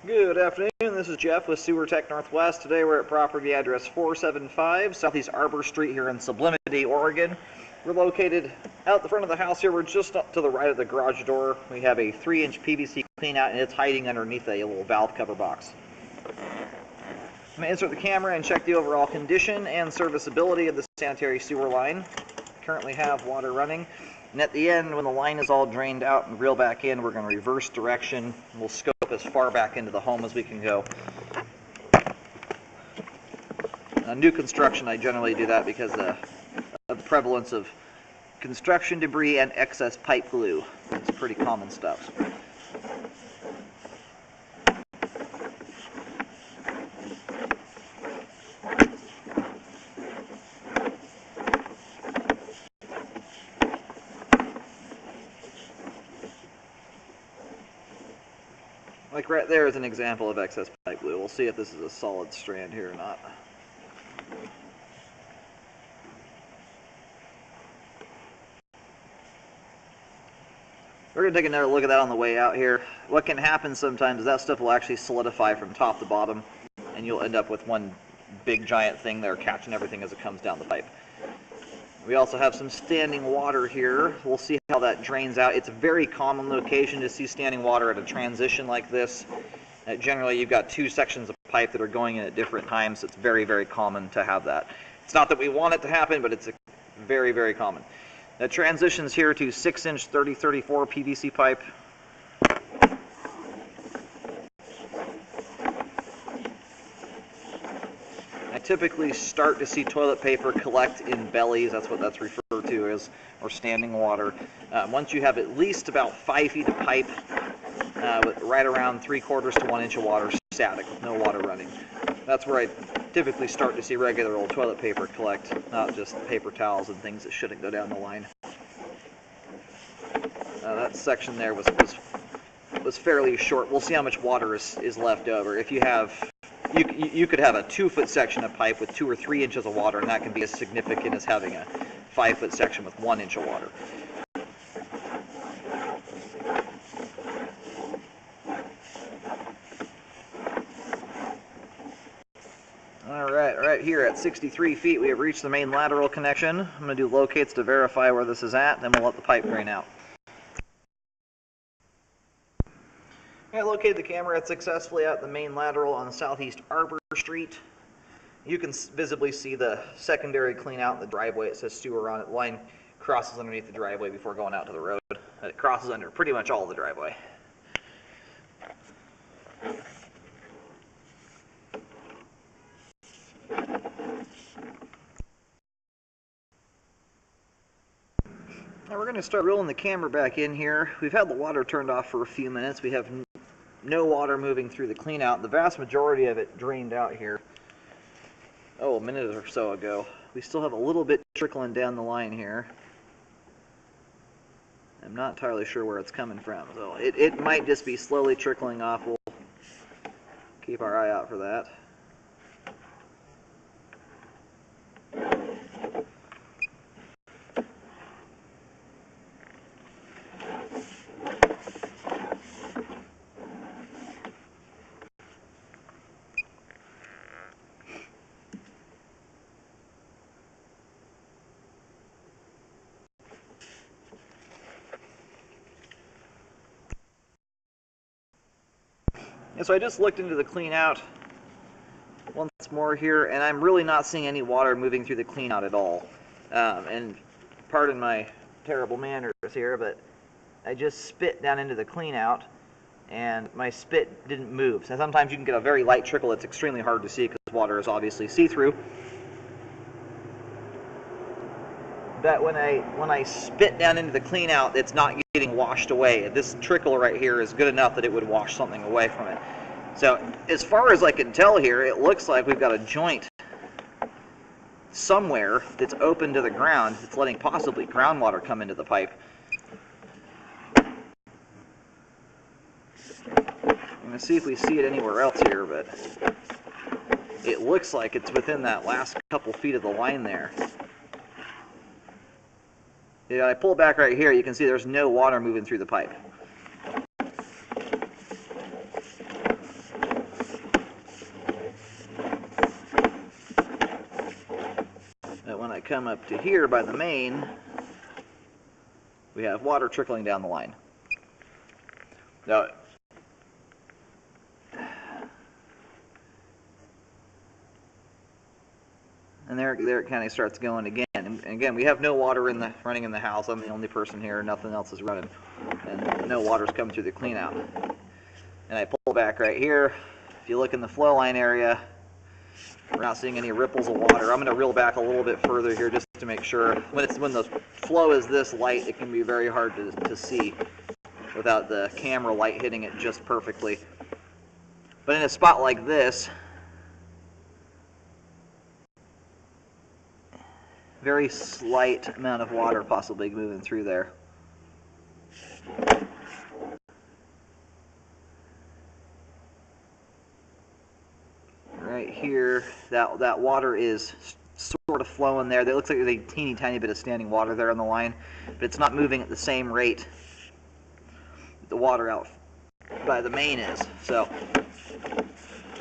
Good afternoon, this is Jeff with Sewer Tech Northwest. Today we're at property address 475 Southeast Arbor Street here in Sublimity, Oregon. We're located out the front of the house here. We're just up to the right of the garage door. We have a 3-inch PVC cleanout and it's hiding underneath a little valve cover box. I'm going to insert the camera and check the overall condition and serviceability of the sanitary sewer line. Currently have water running. And at the end, when the line is all drained out and reel back in, we're going to reverse direction. We'll scope as far back into the home as we can go. New construction, I generally do that because of the prevalence of construction debris and excess pipe glue. It's pretty common stuff. Like right there is an example of excess pipe glue. We'll see if this is a solid strand here or not. We're going to take another look at that on the way out here. What can happen sometimes is that stuff will actually solidify from top to bottom, and you'll end up with one big giant thing there catching everything as it comes down the pipe. We also have some standing water here. We'll see how that drains out. It's a very common location to see standing water at a transition like this. Generally, you've got two sections of pipe that are going in at different times. So it's very, very common to have that. It's not that we want it to happen, but it's very, very common. That transitions here to 6-inch 3034 PVC pipe. I typically start to see toilet paper collect in bellies. That's what that's referred to as, or standing water. Once you have at least about 5 feet of pipe with right around 3/4 to 1 inch of water static with no water running, that's where I typically start to see regular old toilet paper collect, not just paper towels and things that shouldn't go down the line. That section there was fairly short. We'll see how much water is left over. If you have You could have a 2-foot section of pipe with 2 or 3 inches of water, and that can be as significant as having a 5-foot section with 1 inch of water. Alright, right here at 63 feet we have reached the main lateral connection. I'm going to do locates to verify where this is at, then we'll let the pipe drain out. I located the camera successfully at the main lateral on Southeast Arbor Street. You can visibly see the secondary clean out in the driveway. It says sewer on it. The line crosses underneath the driveway before going out to the road. It crosses under pretty much all of the driveway. Now we're going to start reeling the camera back in here. We've had the water turned off for a few minutes. We have no water moving through the clean out. The vast majority of it drained out here, a minute or so ago. We still have a little bit trickling down the line here. I'm not entirely sure where it's coming from, so it might just be slowly trickling off. We'll keep our eye out for that. And so I just looked into the clean out once more here, and I'm really not seeing any water moving through the clean out at all. And pardon my terrible manners here, but I just spit down into the clean out, and my spit didn't move. So sometimes you can get a very light trickle. It's extremely hard to see because water is obviously see-through. But when I spit down into the clean out, it's not getting washed away. This trickle right here is good enough that it would wash something away from it. So as far as I can tell here, it looks like we've got a joint somewhere that's open to the ground. It's letting possibly groundwater come into the pipe. I'm going to see if we see it anywhere else here, but it looks like it's within that last couple feet of the line there. Yeah, I pull back right here, you can see there's no water moving through the pipe. come up to here by the main, we have water trickling down the line. Now, and there it kind of starts going again. And again, we have no water running in the house. I'm the only person here. Nothing else is running, and no water's coming through the clean out. And I pull back right here. If you look in the flow line area, we're not seeing any ripples of water. I'm going to reel back a little bit further here just to make sure. When the flow is this light, it can be very hard to see without the camera light hitting it just perfectly. But in a spot like this, very slight amount of water possibly moving through there. Right here, that water is sort of flowing there. It looks like there's a teeny tiny bit of standing water there on the line, but it's not moving at the same rate the water out by the main is. So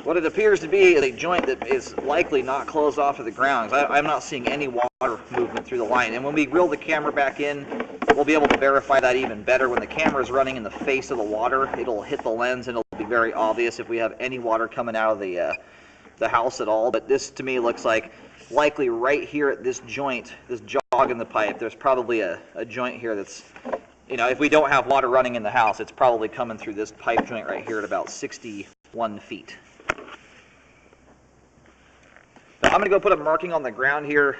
what it appears to be is a joint that is likely not closed off to the ground. I'm not seeing any water movement through the line. And when we reel the camera back in, we'll be able to verify that even better. When the camera is running in the face of the water, it'll hit the lens and it'll be very obvious if we have any water coming out of the house at all. But this to me looks like likely right here at this joint, this jog in the pipe, there's probably a joint here that's, you know, if we don't have water running in the house, it's probably coming through this pipe joint right here at about 61 feet. But I'm going to go put a marking on the ground here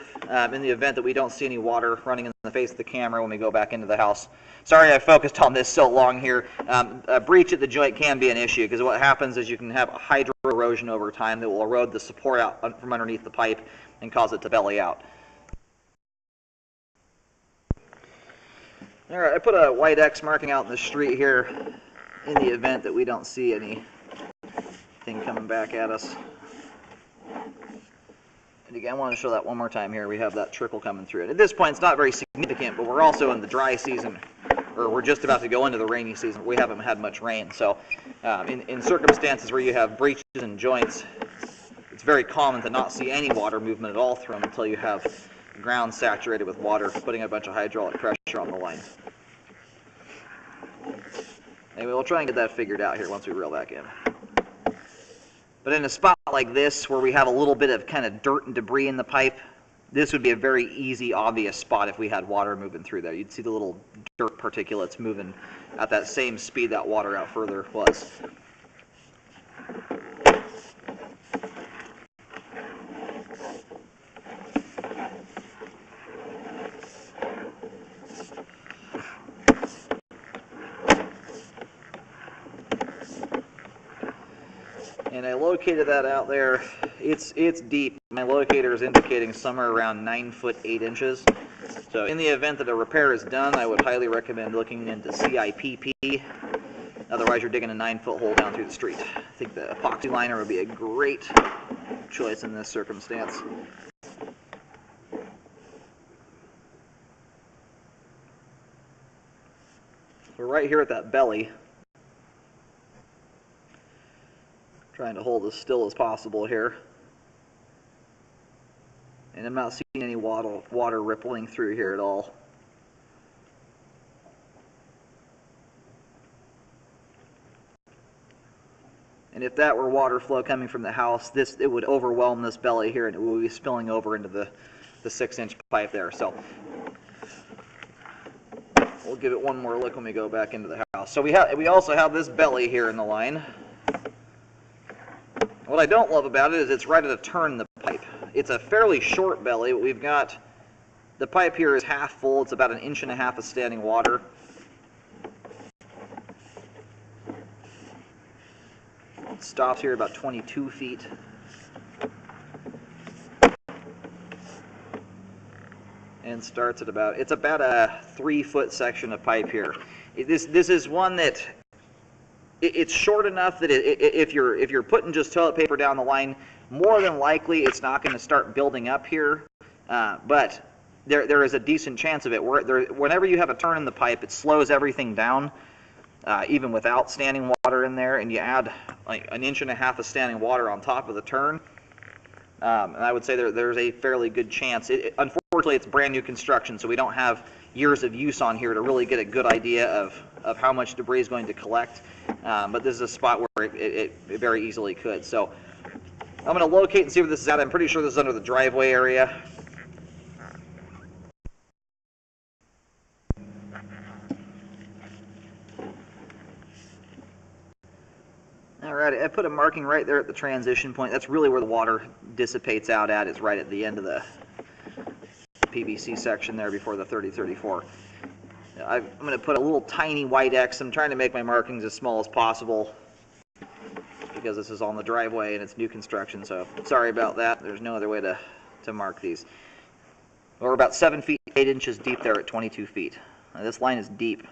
in the event that we don't see any water running in the face of the camera when we go back into the house. Sorry I focused on this so long here. A breach at the joint can be an issue because what happens is you can have hydro erosion over time that will erode the support out from underneath the pipe and cause it to belly out. All right, I put a white X marking out in the street here in the event that we don't see anything coming back at us. And again, I want to show that one more time here. We have that trickle coming through it. At this point, it's not very significant, but we're also in the dry season, or we're just about to go into the rainy season. We haven't had much rain. So in circumstances where you have breaches and joints, it's very common to not see any water movement at all through them until you have the ground saturated with water, putting a bunch of hydraulic pressure on the line. Anyway, we'll try and get that figured out here once we reel back in. But in a spot like this, where we have a little bit of kind of dirt and debris in the pipe, this would be a very easy, obvious spot if we had water moving through there. You'd see the little dirt particulates moving at that same speed that water out further was. And I located that out there. It's deep. My locator is indicating somewhere around 9 foot 8 inches. So in the event that a repair is done, I would highly recommend looking into CIPP. Otherwise, you're digging a 9-foot hole down through the street. I think the epoxy liner would be a great choice in this circumstance. So right here at that belly, trying to hold as still as possible here. And I'm not seeing any water rippling through here at all. And if that were water flow coming from the house, it would overwhelm this belly here and it would be spilling over into the 6-inch pipe there. So we'll give it one more look when we go back into the house. So we also have this belly here in the line. What I don't love about it is it's right at a turn in the pipe. It's a fairly short belly, but we've got, the pipe here is half full. It's about 1.5 inches of standing water. It stops here about 22 feet. And starts at about, it's about a 3-foot section of pipe here. This is one that, it's short enough that if you're putting just toilet paper down the line, more than likely it's not going to start building up here. But there is a decent chance of it. Whenever you have a turn in the pipe, it slows everything down, even without standing water in there. And you add like 1.5 inches of standing water on top of the turn, and I would say there's a fairly good chance. Unfortunately, unfortunately it's brand new construction, so we don't have years of use on here to really get a good idea of how much debris is going to collect. But this is a spot where it very easily could. So I'm going to locate and see where this is at. I'm pretty sure this is under the driveway area. Alright, I put a marking right there at the transition point. That's really where the water dissipates out at, is right at the end of the PVC section there before the 3034. I'm going to put a little tiny white X. I'm trying to make my markings as small as possible because this is on the driveway and it's new construction, so sorry about that. There's no other way to mark these. We're about 7 feet 8 inches deep there at 22 feet. Now, this line is deep.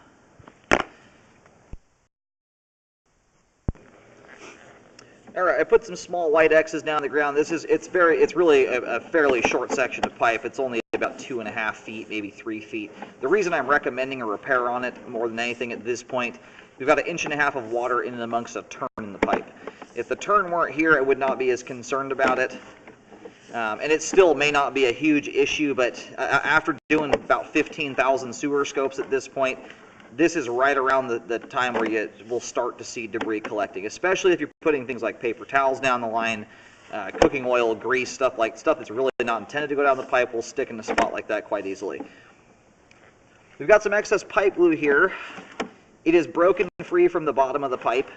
All right, I put some small white X's down the ground. It's really a fairly short section of pipe. It's only about 2.5 feet, maybe 3 feet. The reason I'm recommending a repair on it more than anything at this point, we've got 1.5 inches of water in and amongst a turn in the pipe. If the turn weren't here, I would not be as concerned about it. And it still may not be a huge issue, but after doing about 15,000 sewer scopes at this point, this is right around the time where you will start to see debris collecting, especially if you're putting things like paper towels down the line, cooking oil, grease, stuff that's really not intended to go down the pipe will stick in a spot like that quite easily. We've got some excess pipe glue here. It is broken free from the bottom of the pipe.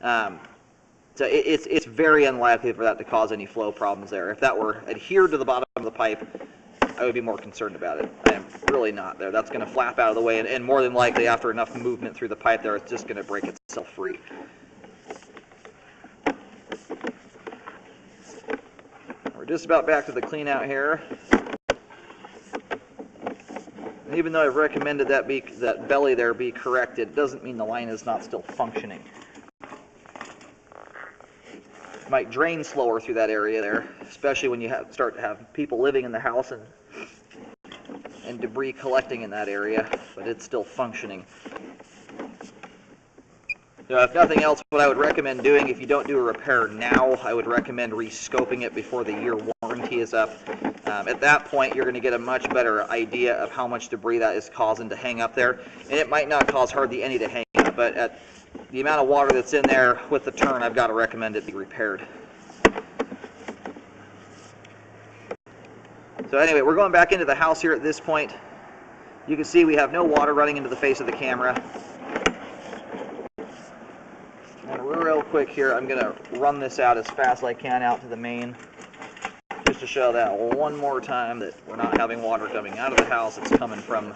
So it's very unlikely for that to cause any flow problems there. If that were adhered to the bottom of the pipe, I would be more concerned about it. I am really not there. That's going to flap out of the way, and more than likely, after enough movement through the pipe there, it's just going to break itself free. We're just about back to the clean out here. And even though I've recommended that belly there be corrected, it doesn't mean the line is not still functioning. It might drain slower through that area there, especially when you start to have people living in the house and debris collecting in that area, but it's still functioning. So if nothing else, what I would recommend doing, if you don't do a repair now, I would recommend re-scoping it before the year warranty is up. At that point, you're going to get a much better idea of how much debris that is causing to hang up there, and it might not cause hardly any to hang up, but at the amount of water that's in there with the turn, I've got to recommend it be repaired. So anyway, we're going back into the house here at this point. You can see we have no water running into the face of the camera. And real quick here, I'm going to run this out as fast as I can out to the main, just to show that one more time that we're not having water coming out of the house. It's coming from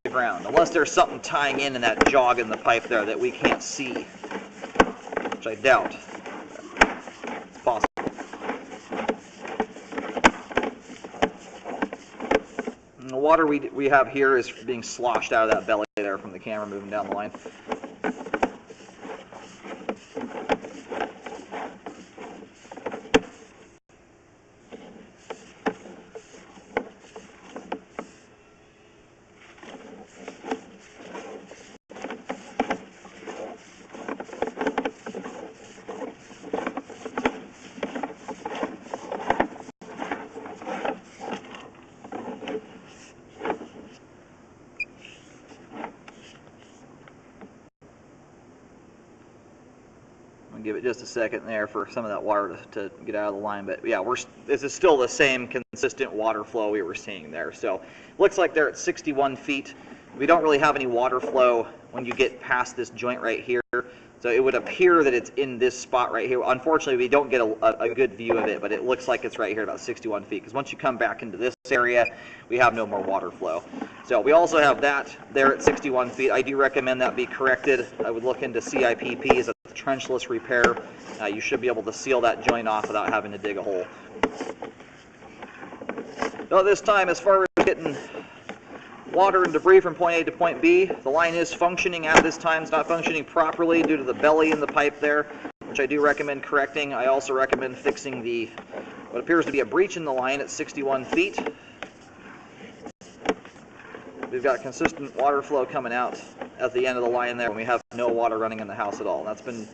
the ground, unless there's something tying in that jog in the pipe there that we can't see, which I doubt. It's possible. And the water we have here is being sloshed out of that belly there from the camera moving down the line. Give it just a second there for some of that water to get out of the line, but yeah, this is still the same consistent water flow we were seeing there. So looks like they're at 61 feet. We don't really have any water flow when you get past this joint right here, so it would appear that it's in this spot right here. Unfortunately, we don't get a good view of it, but it looks like it's right here about 61 feet, because once you come back into this area, we have no more water flow. So we also have that there at 61 feet. I do recommend that be corrected. I would look into CIPPs, a trenchless repair. You should be able to seal that joint off without having to dig a hole. So this time, as far as getting water and debris from point A to point B, the line is functioning at this time. It's not functioning properly due to the belly in the pipe there, which I do recommend correcting. I also recommend fixing what appears to be a breach in the line at 61 feet. We've got consistent water flow coming out at the end of the line there, and we have no water running in the house at all. That's been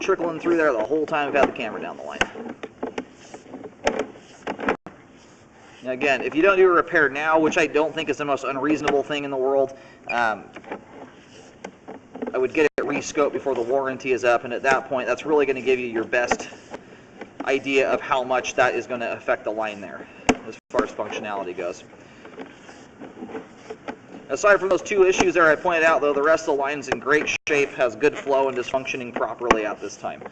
trickling through there the whole time we've had the camera down the line. Now again, if you don't do a repair now, which I don't think is the most unreasonable thing in the world, I would get it re-scoped before the warranty is up, and at that point, that's really going to give you your best idea of how much that is going to affect the line there, as far as functionality goes. Aside from those two issues there I pointed out, though, the rest of the line's in great shape, has good flow, and is functioning properly at this time.